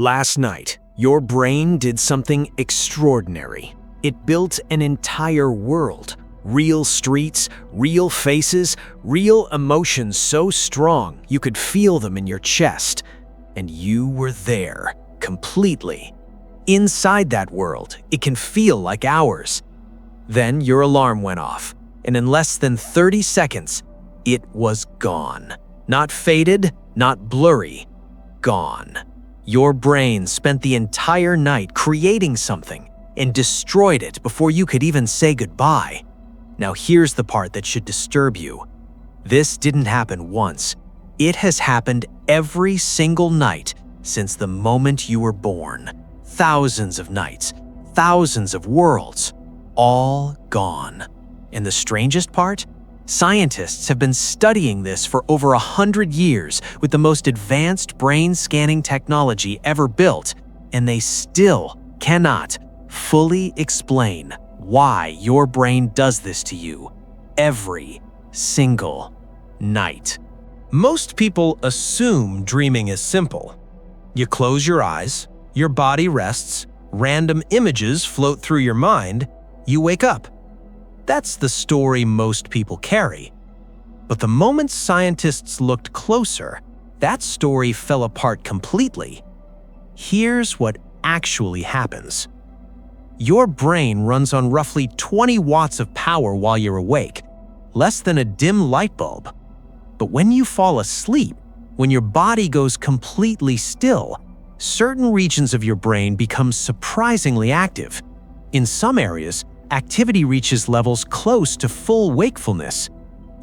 Last night, your brain did something extraordinary. It built an entire world. Real streets, real faces, real emotions so strong you could feel them in your chest. And you were there, completely. Inside that world, it can feel like hours. Then your alarm went off, and in less than 30 seconds, it was gone. Not faded, not blurry, gone. Your brain spent the entire night creating something and destroyed it before you could even say goodbye. Now here's the part that should disturb you. This didn't happen once. It has happened every single night since the moment you were born. Thousands of nights, thousands of worlds, all gone. And the strangest part? Scientists have been studying this for over 100 years with the most advanced brain scanning technology ever built, and they still cannot fully explain why your brain does this to you every single night. Most people assume dreaming is simple. You close your eyes, your body rests, random images float through your mind, you wake up. That's the story most people carry. But the moment scientists looked closer, that story fell apart completely. Here's what actually happens. Your brain runs on roughly 20 watts of power while you're awake, less than a dim light bulb. But when you fall asleep, when your body goes completely still, certain regions of your brain become surprisingly active. In some areas, activity reaches levels close to full wakefulness.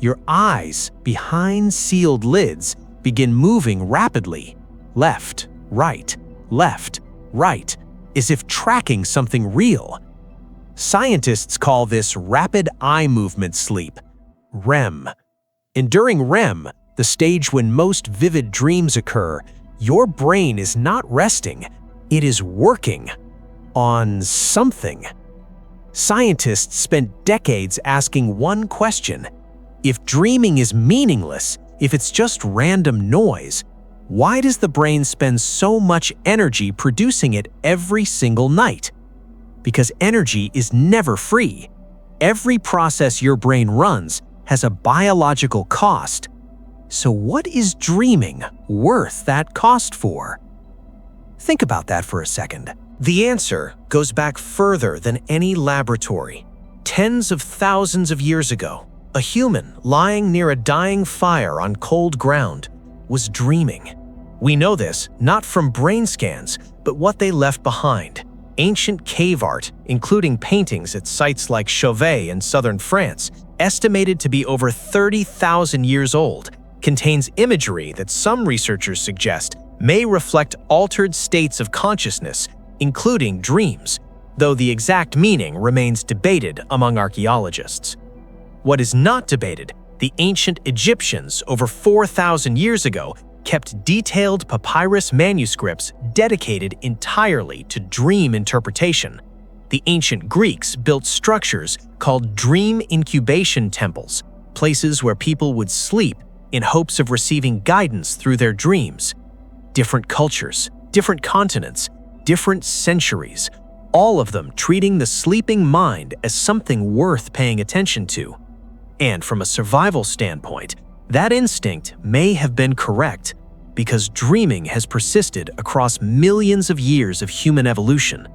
Your eyes, behind sealed lids, begin moving rapidly. Left, right, as if tracking something real. Scientists call this rapid eye movement sleep, REM. And during REM, the stage when most vivid dreams occur, your brain is not resting, it is working on something. Scientists spent decades asking one question. If dreaming is meaningless, if it's just random noise, why does the brain spend so much energy producing it every single night? Because energy is never free. Every process your brain runs has a biological cost. So what is dreaming worth that cost for? Think about that for a second. The answer goes back further than any laboratory. Tens of thousands of years ago, a human lying near a dying fire on cold ground was dreaming. We know this not from brain scans, but what they left behind. Ancient cave art, including paintings at sites like Chauvet in southern France, estimated to be over 30,000 years old, contains imagery that some researchers suggest may reflect altered states of consciousness, including dreams, though the exact meaning remains debated among archaeologists. What is not debated, the ancient Egyptians over 4,000 years ago kept detailed papyrus manuscripts dedicated entirely to dream interpretation. The ancient Greeks built structures called dream incubation temples, places where people would sleep in hopes of receiving guidance through their dreams. Different cultures, different continents, different centuries, all of them treating the sleeping mind as something worth paying attention to. And from a survival standpoint, that instinct may have been correct because dreaming has persisted across millions of years of human evolution.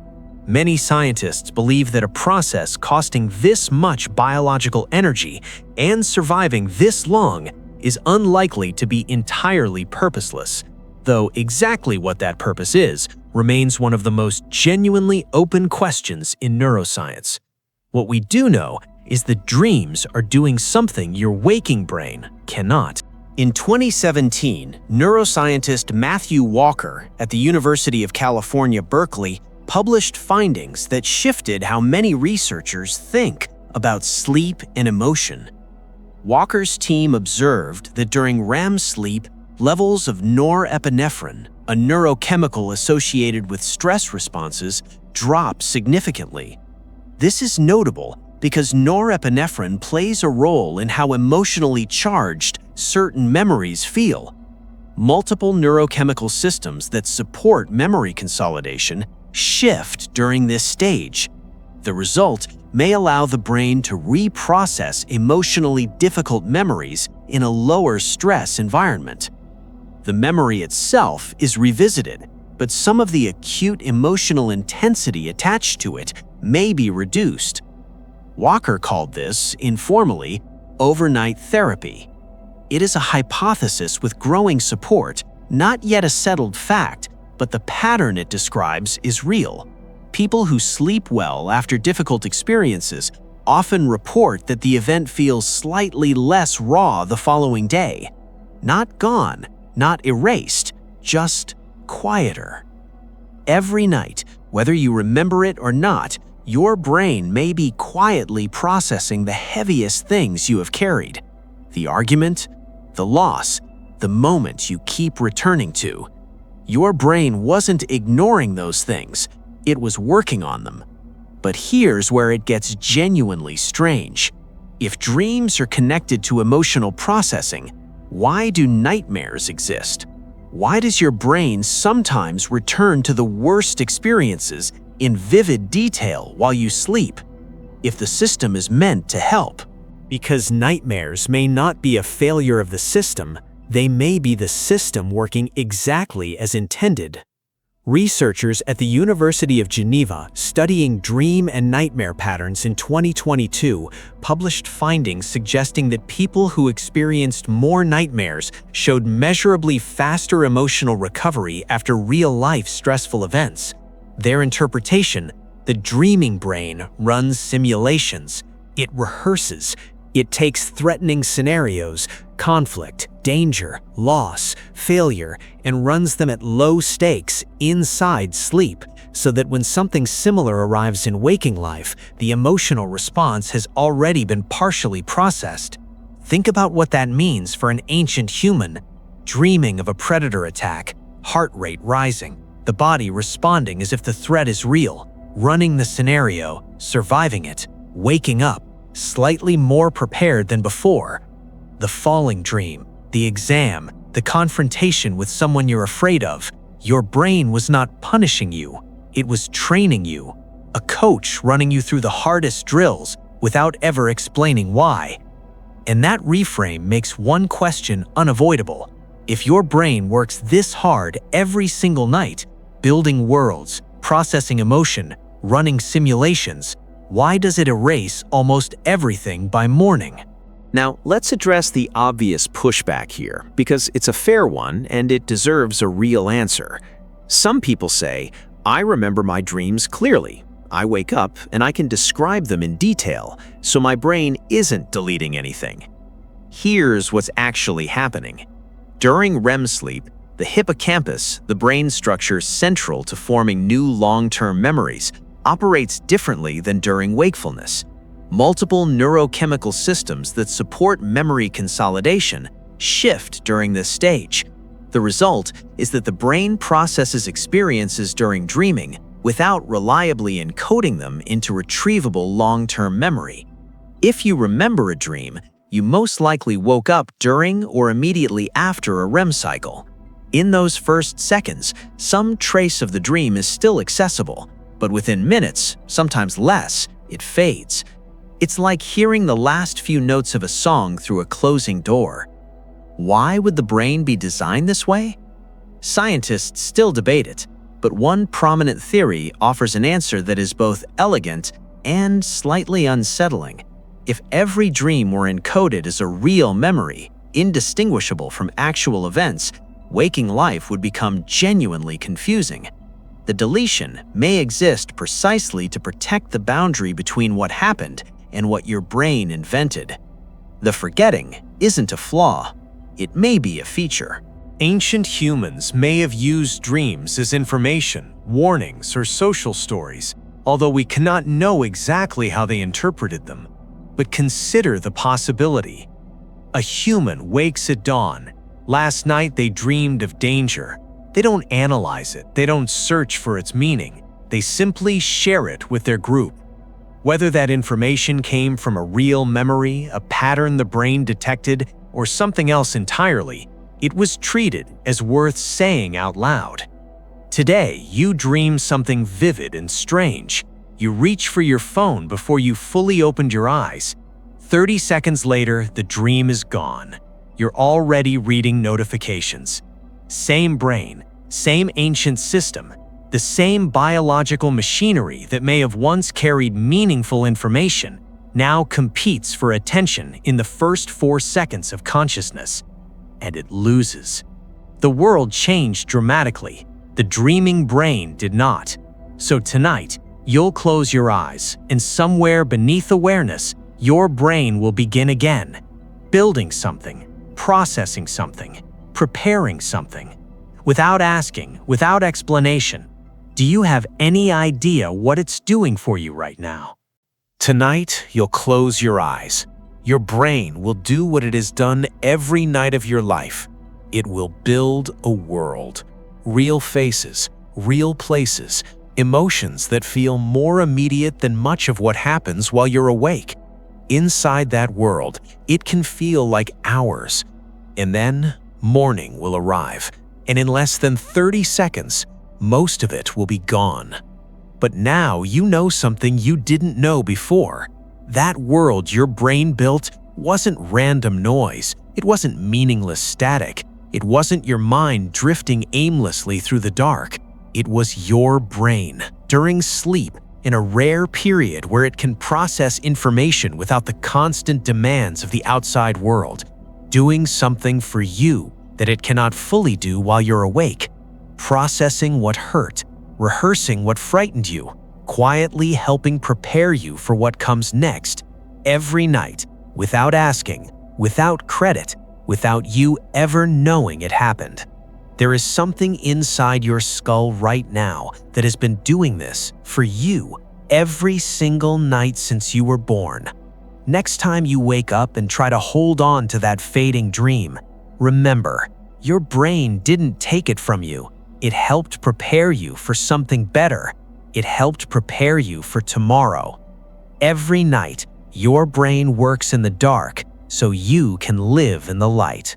Many scientists believe that a process costing this much biological energy and surviving this long is unlikely to be entirely purposeless, though exactly what that purpose is remains one of the most genuinely open questions in neuroscience. What we do know is that dreams are doing something your waking brain cannot. In 2017, neuroscientist Matthew Walker at the University of California, Berkeley, published findings that shifted how many researchers think about sleep and emotion. Walker's team observed that during REM sleep, levels of norepinephrine, a neurochemical associated with stress responses, drop significantly. This is notable because norepinephrine plays a role in how emotionally charged certain memories feel. Multiple neurochemical systems that support memory consolidation shift during this stage. The result may allow the brain to reprocess emotionally difficult memories in a lower stress environment. The memory itself is revisited, but some of the acute emotional intensity attached to it may be reduced. Walker called this, informally, overnight therapy. It is a hypothesis with growing support, not yet a settled fact, but the pattern it describes is real. People who sleep well after difficult experiences often report that the event feels slightly less raw the following day. Not gone, not erased, just quieter. Every night, whether you remember it or not, your brain may be quietly processing the heaviest things you have carried. The argument, the loss, the moment you keep returning to. Your brain wasn't ignoring those things, it was working on them. But here's where it gets genuinely strange. If dreams are connected to emotional processing, why do nightmares exist? Why does your brain sometimes return to the worst experiences in vivid detail while you sleep, if the system is meant to help? Because nightmares may not be a failure of the system, they may be the system working exactly as intended. Researchers at the University of Geneva studying dream and nightmare patterns in 2022 published findings suggesting that people who experienced more nightmares showed measurably faster emotional recovery after real-life stressful events. Their interpretation, the dreaming brain runs simulations. It rehearses. It takes threatening scenarios, conflict, danger, loss, failure, and runs them at low stakes inside sleep, so that when something similar arrives in waking life, the emotional response has already been partially processed. Think about what that means for an ancient human, dreaming of a predator attack, heart rate rising, the body responding as if the threat is real, running the scenario, surviving it, waking up, slightly more prepared than before. The falling dream, the exam, the confrontation with someone you're afraid of. Your brain was not punishing you, it was training you. A coach running you through the hardest drills without ever explaining why. And that reframe makes one question unavoidable. If your brain works this hard every single night, building worlds, processing emotion, running simulations, why does it erase almost everything by morning? Now, let's address the obvious pushback here, because it's a fair one and it deserves a real answer. Some people say, I remember my dreams clearly. I wake up and I can describe them in detail, so my brain isn't deleting anything. Here's what's actually happening. During REM sleep, the hippocampus, the brain structure central to forming new long-term memories, operates differently than during wakefulness. Multiple neurochemical systems that support memory consolidation shift during this stage. The result is that the brain processes experiences during dreaming without reliably encoding them into retrievable long-term memory. If you remember a dream, you most likely woke up during or immediately after a REM cycle. In those first seconds, some trace of the dream is still accessible, but within minutes, sometimes less, it fades. It's like hearing the last few notes of a song through a closing door. Why would the brain be designed this way? Scientists still debate it, but one prominent theory offers an answer that is both elegant and slightly unsettling. If every dream were encoded as a real memory, indistinguishable from actual events, waking life would become genuinely confusing. The deletion may exist precisely to protect the boundary between what happened and what your brain invented. The forgetting isn't a flaw, it may be a feature. Ancient humans may have used dreams as information, warnings, or social stories, although we cannot know exactly how they interpreted them. But consider the possibility. A human wakes at dawn. Last night they dreamed of danger. They don't analyze it, they don't search for its meaning. They simply share it with their group. Whether that information came from a real memory, a pattern the brain detected, or something else entirely, It was treated as worth saying out loud. Today, you dream something vivid and strange. You reach for your phone before you fully opened your eyes. 30 seconds later, the dream is gone. You're already reading notifications. Same brain, same ancient system, the same biological machinery that may have once carried meaningful information now competes for attention in the first 4 seconds of consciousness. And it loses. The world changed dramatically. The dreaming brain did not. So tonight, you'll close your eyes, and somewhere beneath awareness, your brain will begin again, building something, processing something, preparing something. Without asking, without explanation, do you have any idea what it's doing for you right now? Tonight, you'll close your eyes. Your brain will do what it has done every night of your life. It will build a world. Real faces, real places, emotions that feel more immediate than much of what happens while you're awake. Inside that world, it can feel like hours. And then, morning will arrive, and in less than 30 seconds, most of it will be gone. But now you know something you didn't know before. That world your brain built wasn't random noise. It wasn't meaningless static. It wasn't your mind drifting aimlessly through the dark. It was your brain, during sleep, in a rare period where it can process information without the constant demands of the outside world, doing something for you that it cannot fully do while you're awake, processing what hurt, rehearsing what frightened you, quietly helping prepare you for what comes next, every night, without asking, without credit, without you ever knowing it happened. There is something inside your skull right now that has been doing this for you every single night since you were born. Next time you wake up and try to hold on to that fading dream, remember, your brain didn't take it from you. It helped prepare you for something better. It helped prepare you for tomorrow. Every night, your brain works in the dark so you can live in the light.